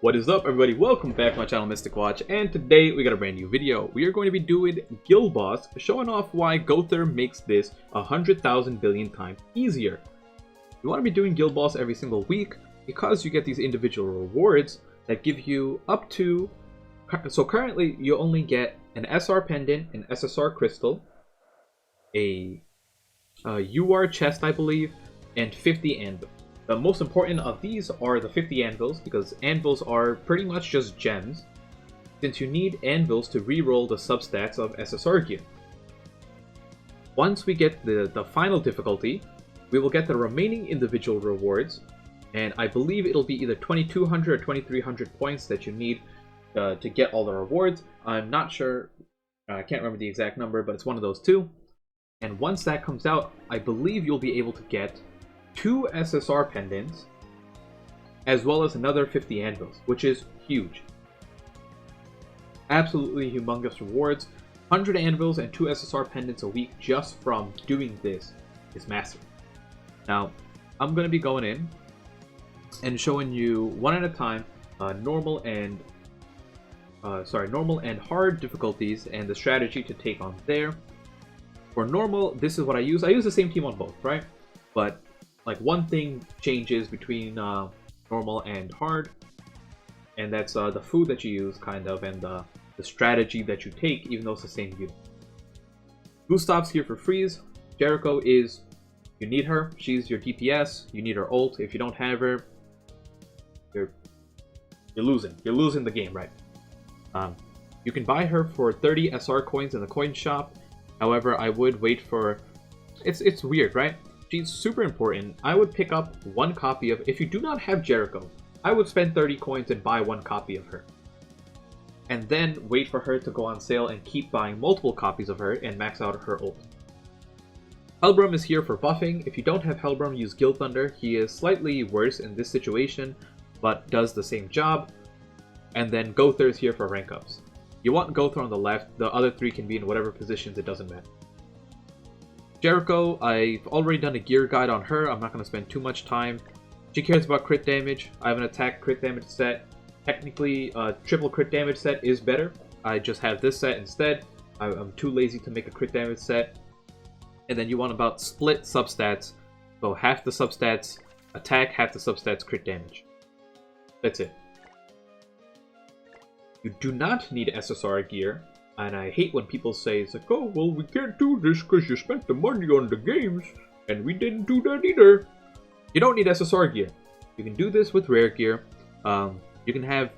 What is up, everybody? Welcome back to my channel, Mystic Watch, and today we got a brand new video. We are going to be doing Guild Boss, showing off why Gowther makes this 100,000 billion times easier. You want to be doing Guild Boss every single week because you get these individual rewards that give you up to... So currently, you only get an SR Pendant, an SSR Crystal, a UR Chest, I believe, and 50 Anvil. The most important of these are the 50 anvils, because anvils are pretty much just gems, since you need anvils to reroll the substats of SSR gear. Once we get the final difficulty, we will get the remaining individual rewards, and I believe it'll be either 2200 or 2300 points that you need to get all the rewards. I'm not sure, I can't remember the exact number, but it's one of those two. And once that comes out, I believe you'll be able to get 2 SSR pendants, as well as another 50 anvils, which is huge. Absolutely humongous rewards. 100 anvils and 2 SSR pendants a week just from doing this is massive. Now, I'm going to be going in and showing you one at a time normal and hard difficulties and the strategy to take on there. For normal, this is what I use. I use the same team on both, right? But like one thing changes between normal and hard, and that's the food that you use, kind of, and the strategy that you take, even though it's the same unit. Gustav's here for freeze. Jericho is, you need her. She's your DPS. You need her ult. If you don't have her, you're losing. You're losing the game, right? You can buy her for 30 SR coins in the coin shop. However, I would wait for... It's weird, right? She's super important. I would pick up one copy of... If you do not have Jericho, I would spend 30 coins and buy one copy of her. And then wait for her to go on sale and keep buying multiple copies of her and max out her ult. Helbram is here for buffing. If you don't have Helbram, use Guild Thunder. He is slightly worse in this situation, but does the same job. And then Gowther is here for rank ups. You want Gowther on the left. The other three can be in whatever positions, it doesn't matter. Jericho, I've already done a gear guide on her. I'm not going to spend too much time. She cares about crit damage. I have an attack crit damage set. Technically, a triple crit damage set is better. I just have this set instead. I'm too lazy to make a crit damage set. And then you want about split substats. So half the substats attack, half the substats crit damage. That's it. You do not need SSR gear. And I hate when people say, it's like, oh, well, we can't do this because you spent the money on the games, and we didn't do that either. You don't need SSR gear. You can do this with rare gear. You can have,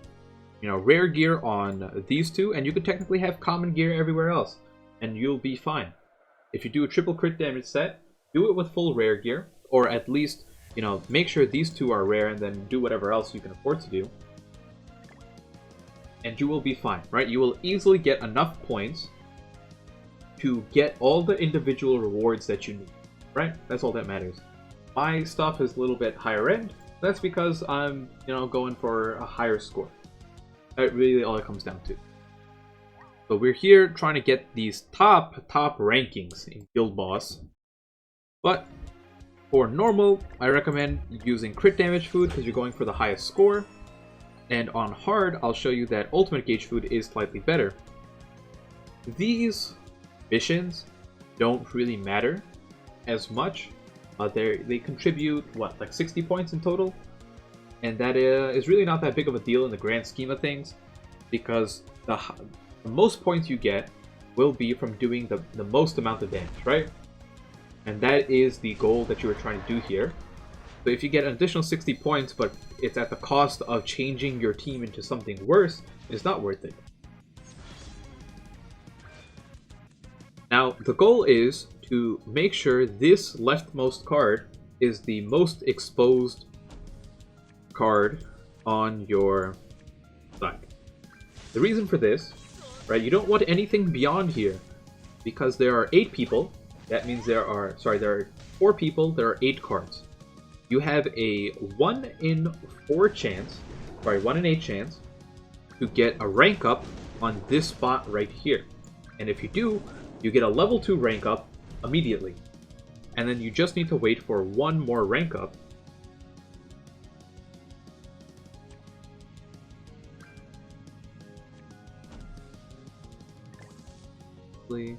rare gear on these two, and you can technically have common gear everywhere else, and you'll be fine. If you do a triple crit damage set, do it with full rare gear, or at least, make sure these two are rare, and then do whatever else you can afford to do. And you will be fine, right? You will easily get enough points to get all the individual rewards that you need, right? That's all that matters. My stuff is a little bit higher end. That's because I'm, going for a higher score. That's really all it comes down to. So we're here trying to get these top rankings in Guild Boss. But for normal, I recommend using crit damage food because you're going for the highest score. And on hard, I'll show you that ultimate gauge food is slightly better. These missions don't really matter as much. They contribute, what, like 60 points in total? And that is really not that big of a deal in the grand scheme of things, because the most points you get will be from doing the most amount of damage, right? And that is the goal that you were trying to do here. So if you get an additional 60 points, but it's at the cost of changing your team into something worse, it's not worth it. Now, the goal is to make sure this leftmost card is the most exposed card on your side. The reason for this, right, you don't want anything beyond here, because there are 8 people. That means there are 4 people, there are 8 cards. You have a 1 in 8 chance to get a rank up on this spot right here. And if you do, you get a level 2 rank up immediately. And then you just need to wait for one more rank up quickly.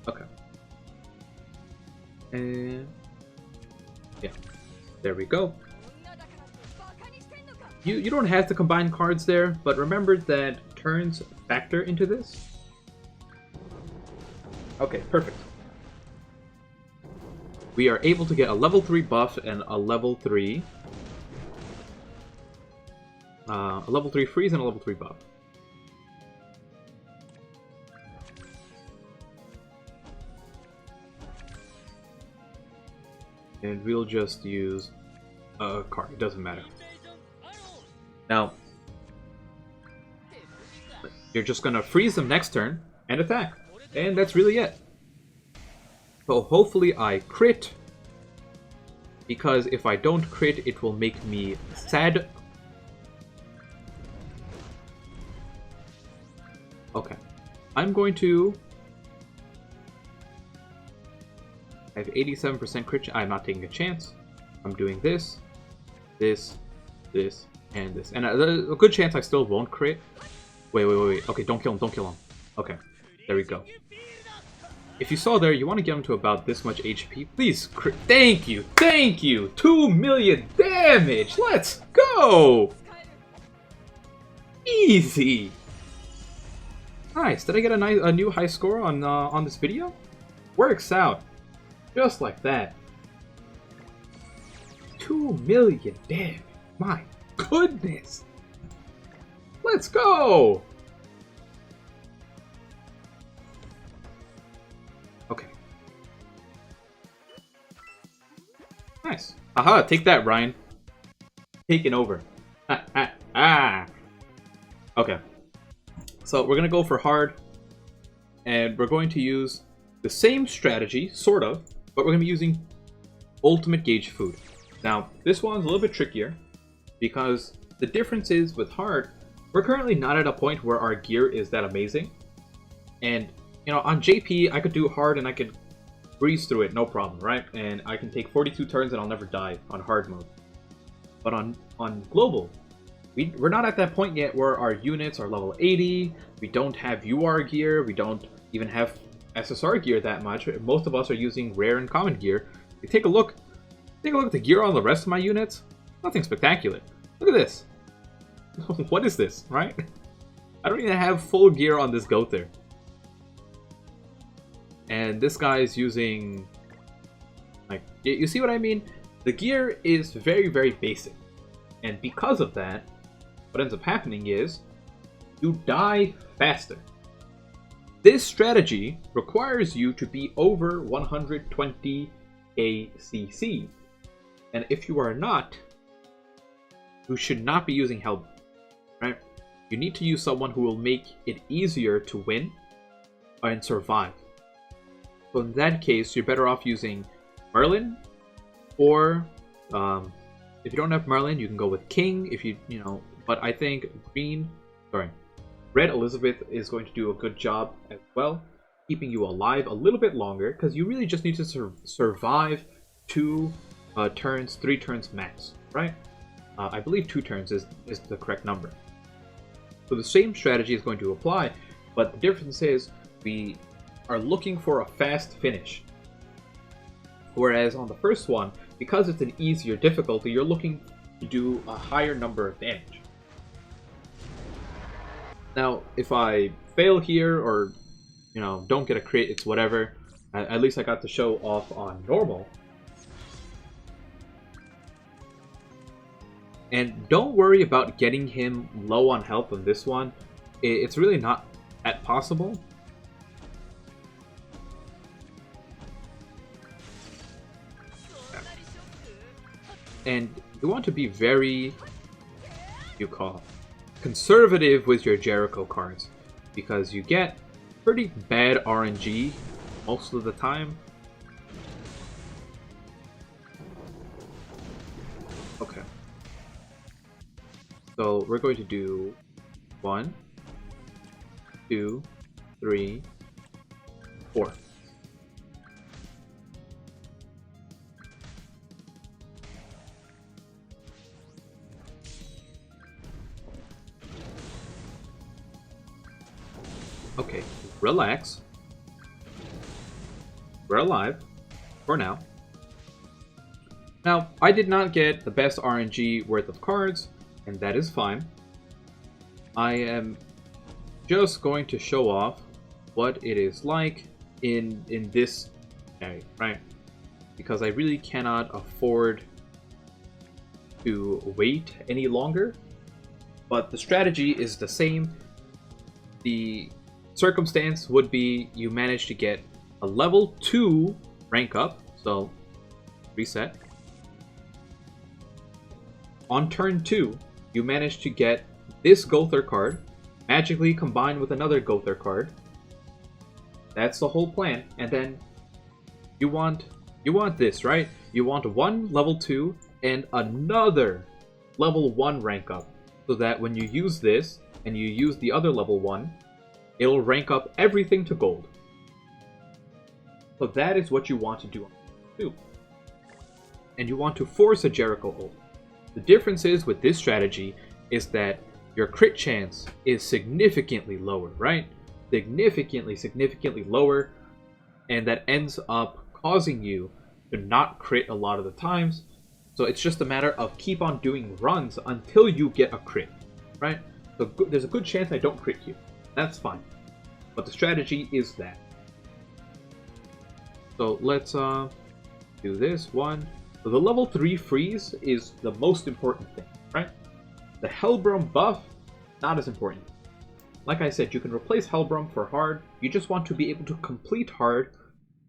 Okay. And yeah, there we go. You don't have to combine cards there, but remember that turns factor into this. Okay, perfect. We are able to get a level 3 buff and a level 3 freeze and a level 3 buff. And we'll just use a card, it doesn't matter. Now, you're just gonna freeze them next turn and attack. And that's really it. So hopefully I crit, because if I don't crit, it will make me sad. Okay. I'm going to... I have 87% crit. I'm not taking a chance. I'm doing this, this, this, and this. And a good chance I still won't crit. Wait. Okay, don't kill him, don't kill him. Okay, there we go. If you saw there, you want to get him to about this much HP. Please crit. Thank you, thank you! 2 million damage! Let's go! Easy! Nice, did I get a new high score on this video? Works out. Just like that. 2 million damage. My goodness. Let's go. Okay. Nice. Aha, take that, Ryan. Taking over. Okay. So we're going to go for hard. And we're going to use the same strategy, sort of, but we're going to be using ultimate gauge food. Now, this one's a little bit trickier, because the difference is with hard, we're currently not at a point where our gear is that amazing. And, you know, on JP, I could do hard and I could breeze through it, no problem, right? And I can take 42 turns and I'll never die on hard mode. But on global, we're not at that point yet where our units are level 80, we don't have UR gear, we don't even have SSR gear that much. Most of us are using rare and common gear. You take a look at the gear on the rest of my units. Nothing spectacular. Look at this. What is this, right? I don't even have full gear on this Gowther. And this guy is using, like, you see what I mean? The gear is very, very basic. And because of that, what ends up happening is you die faster. This strategy requires you to be over 120 ACC. And if you are not, you should not be using help, right? You need to use someone who will make it easier to win and survive. So in that case, you're better off using Merlin, or if you don't have Merlin, you can go with King. If you know, but I think Red Elizabeth is going to do a good job as well, keeping you alive a little bit longer, because you really just need to survive 2 turns, 3 turns max, right? I believe 2 turns is the correct number. So the same strategy is going to apply, but the difference is we are looking for a fast finish. Whereas on the first one, because it's an easier difficulty, you're looking to do a higher number of damage. Now, if I fail here, or, you know, don't get a crit, it's whatever. At least I got to show off on normal. And don't worry about getting him low on health on this one. It's really not that possible. And you want to be very, conservative with your Jericho cards, because you get pretty bad RNG most of the time. Okay. So we're going to do 1, 2, 3, 4. Okay, relax. We're alive. For now. Now, I did not get the best RNG worth of cards, and that is fine. I am just going to show off what it is like in this area, right? Because I really cannot afford to wait any longer. But the strategy is the same. The circumstance would be you manage to get a level 2 rank up, so reset. On turn 2, you manage to get this Gowther card, magically combined with another Gowther card. That's the whole plan. And then you want this, right? You want one level 2 and another level 1 rank up, so that when you use this and you use the other level 1, it'll rank up everything to gold. So that is what you want to do on turn 2. And you want to force a Jericho ult. The difference is with this strategy is that your crit chance is significantly lower, right? Significantly lower, and that ends up causing you to not crit a lot of the times. So it's just a matter of keep on doing runs until you get a crit, right? So there's a good chance I don't crit you. That's fine. But the strategy is that. So let's do this one. So the level 3 freeze is the most important thing, right? The Hellbrum buff, not as important. Like I said, you can replace Hellbrum for hard. You just want to be able to complete hard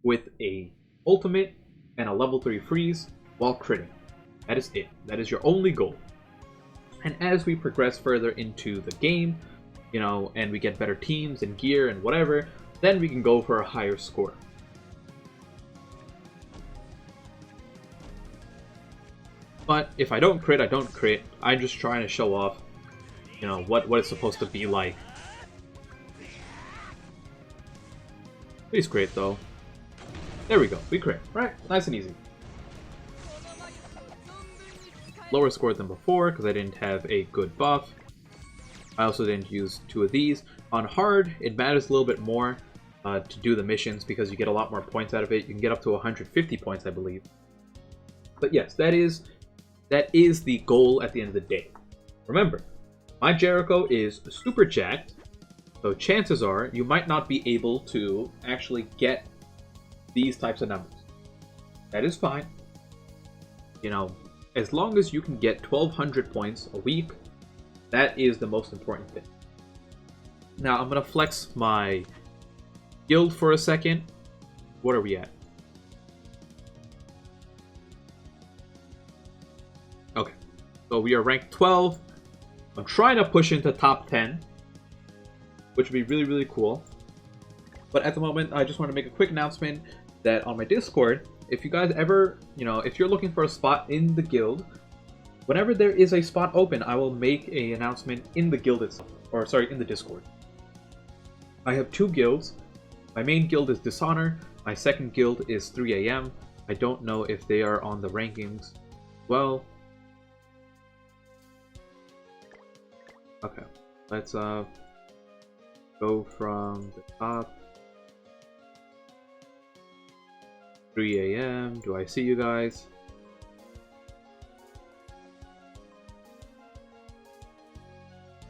with a ultimate and a level 3 freeze while critting. That is it. That is your only goal. And as we progress further into the game, you know, and we get better teams and gear and whatever, then we can go for a higher score. But if I don't crit, I don't crit. I'm just trying to show off, you know, what it's supposed to be like. Please crit, though. There we go. We crit. Right? Nice and easy. Lower score than before, because I didn't have a good buff. I also didn't use 2 of these. On hard, it matters a little bit more to do the missions, because you get a lot more points out of it. You can get up to 150 points, I believe. But yes, that is the goal at the end of the day. Remember, my Jericho is super jacked, so chances are you might not be able to actually get these types of numbers. That is fine. You know, as long as you can get 1,200 points a week, that is the most important thing. Now, I'm going to flex my guild for a second. What are we at? Okay, so we are ranked 12. I'm trying to push into top 10, which would be really, really cool. But at the moment, I just want to make a quick announcement that on my Discord, if you guys ever, you know, if you're looking for a spot in the guild, whenever there is a spot open, I will make an announcement in the guild itself, or sorry, in the Discord. I have 2 guilds. My main guild is Dishonor. My second guild is 3 AM. I don't know if they are on the rankings. Well, okay, let's go from the top. 3 AM. Do I see you guys?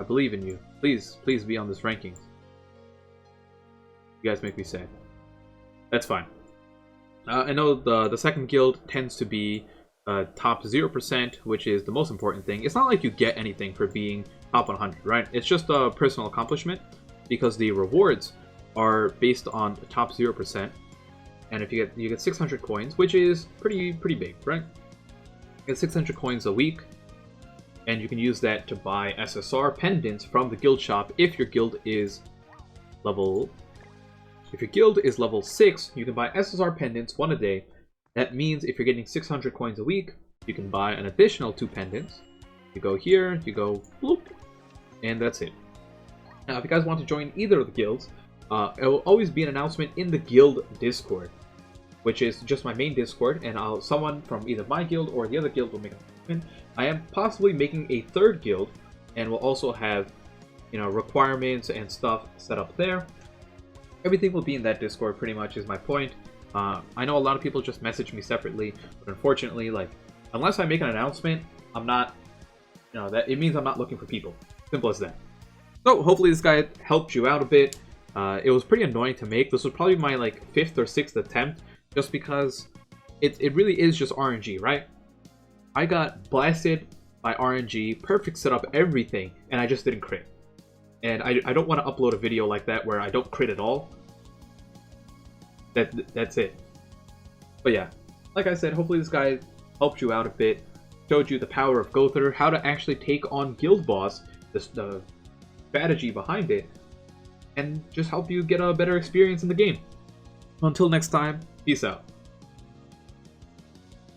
I believe in you. Please be on this rankings. You guys make me sad. That's fine. I know the second guild tends to be top 0%, which is the most important thing. It's not like you get anything for being top 100, right? It's just a personal accomplishment, because the rewards are based on top 0%. And if you get 600 coins, which is pretty big, right? You get 600 coins a week, and you can use that to buy SSR pendants from the guild shop if your guild is level. If your guild is level 6, you can buy SSR pendants 1 a day. That means if you're getting 600 coins a week, you can buy an additional 2 pendants. You go here, you go bloop, and that's it. Now, if you guys want to join either of the guilds, it will always be an announcement in the guild Discord, which is just my main Discord, and someone from either my guild or the other guild will make an announcement. I am possibly making a 3rd guild, and we'll also have, you know, requirements and stuff set up there. Everything will be in that Discord, pretty much, is my point. I know a lot of people just message me separately, but unfortunately, like, unless I make an announcement, I'm not, that it means I'm not looking for people. Simple as that. So hopefully this guide helped you out a bit. It was pretty annoying to make. This was probably my like 5th or 6th attempt, just because it really is just RNG, right? I got blasted by RNG, perfect setup, everything, and I just didn't crit. And I don't want to upload a video like that where I don't crit at all. That's it. But yeah, like I said, hopefully this guide helped you out a bit, showed you the power of Gowther, how to actually take on Guild Boss, the strategy behind it, and just help you get a better experience in the game. Until next time, peace out.